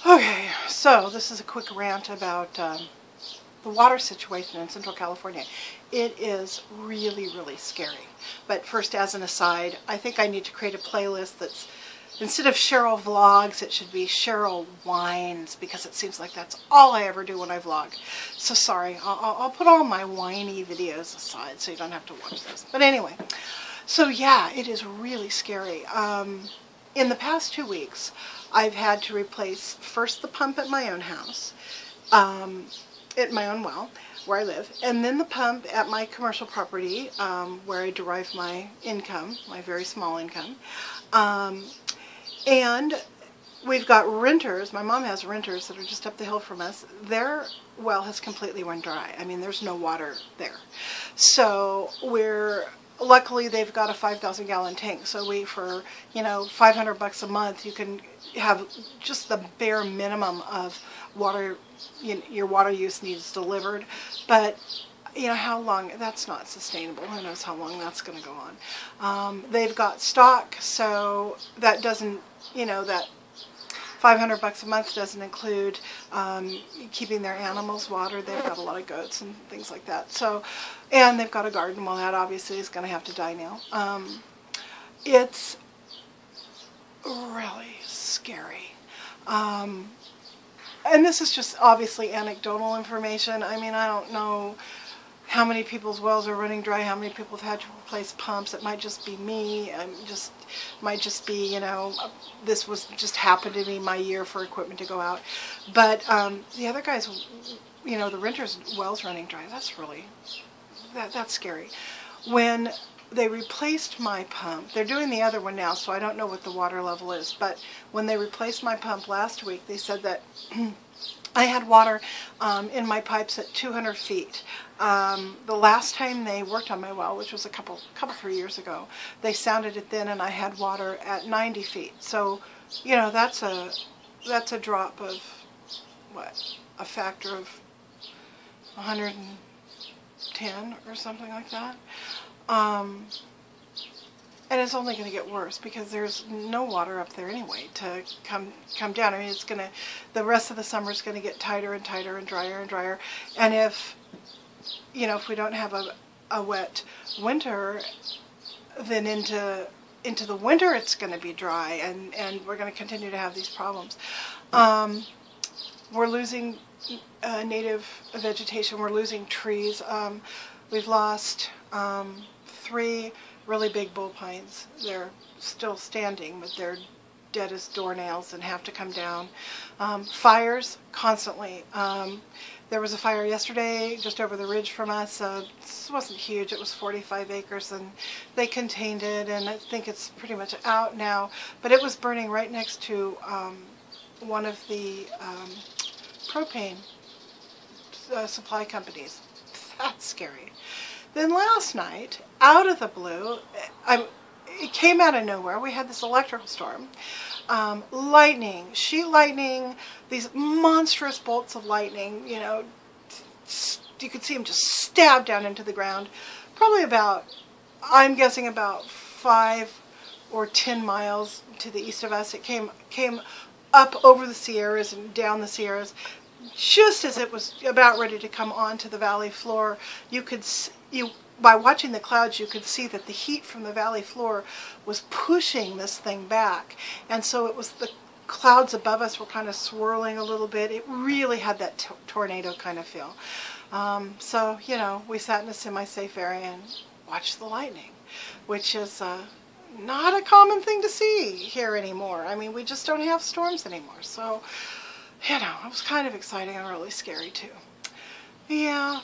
Okay, so this is a quick rant about the water situation in Central California. It is really, really scary. But first, as an aside, I think I need to create a playlist that's, instead of Cheryl Vlogs, it should be Cheryl Whines, because it seems like that's all I ever do when I vlog. So sorry, I'll put all my whiny videos aside so you don't have to watch those. But anyway, so yeah, it is really scary. In the past 2 weeks, I've had to replace first the pump at my own house, at my own well, where I live, and then the pump at my commercial property, where I derive my income, my very small income. And we've got renters. My mom has renters that are just up the hill from us. Their well has completely run dry. I mean, there's no water there. So luckily they've got a 5,000 gallon tank. So for, $500 a month, you can have just the bare minimum of water, your water use needs delivered. But how long, that's not sustainable. Who knows how long that's going to go on. They've got stock, so that doesn't, that $500 a month doesn't include keeping their animals watered. They've got a lot of goats and things like that. So, and they've got a garden. Well, that obviously is going to have to die now. It's really scary. And this is just obviously anecdotal information. I mean, I don't know how many people's wells are running dry, how many people have had to replace pumps. It might just be me. Might just be, this was just happened to be my year for equipment to go out. But the other guys, the renters' wells running dry. That's really, that's scary. When they replaced my pump, they're doing the other one now, so I don't know what the water level is. But when they replaced my pump last week, they said that I had water in my pipes at 200 feet. The last time they worked on my well, which was a couple 3 years ago, they sounded it then, and I had water at 90 feet. So, that's a drop of what, a factor of 110 or something like that. And it's only going to get worse because there's no water up there anyway to come down. I mean, the rest of the summer is going to get tighter and tighter and drier and drier. And if we don't have a wet winter, then into the winter it's going to be dry, and we're going to continue to have these problems. We're losing native vegetation. We're losing trees. We've lost 3 really big bull pines. They're still standing, but they're dead as doornails and have to come down. Fires constantly. There was a fire yesterday just over the ridge from us. This wasn't huge. It was 45 acres, and they contained it, and I think it's pretty much out now. But it was burning right next to one of the propane supply companies. That's scary. Then last night, out of the blue, it came out of nowhere. We had this electrical storm. Lightning, sheet lightning, these monstrous bolts of lightning, you could see them just stab down into the ground. Probably about, I'm guessing about 5 or 10 miles to the east of us. It came up over the Sierras and down the Sierras. Just as it was about ready to come onto the valley floor, by watching the clouds, you could see that the heat from the valley floor was pushing this thing back. And so it was, the clouds above us were kind of swirling a little bit. It really had that tornado kind of feel. So, we sat in a semi-safe area and watched the lightning, which is not a common thing to see here anymore. I mean, we just don't have storms anymore. So, it was kind of exciting and really scary too. Yeah,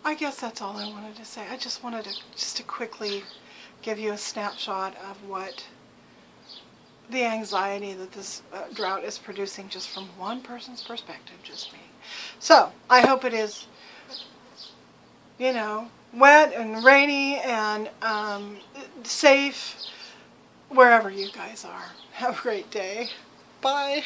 I guess that's all I wanted to say. I just wanted to quickly give you a snapshot of what the anxiety that this drought is producing, just from one person's perspective, just me. So, I hope it is, wet and rainy and safe wherever you guys are. Have a great day. Bye.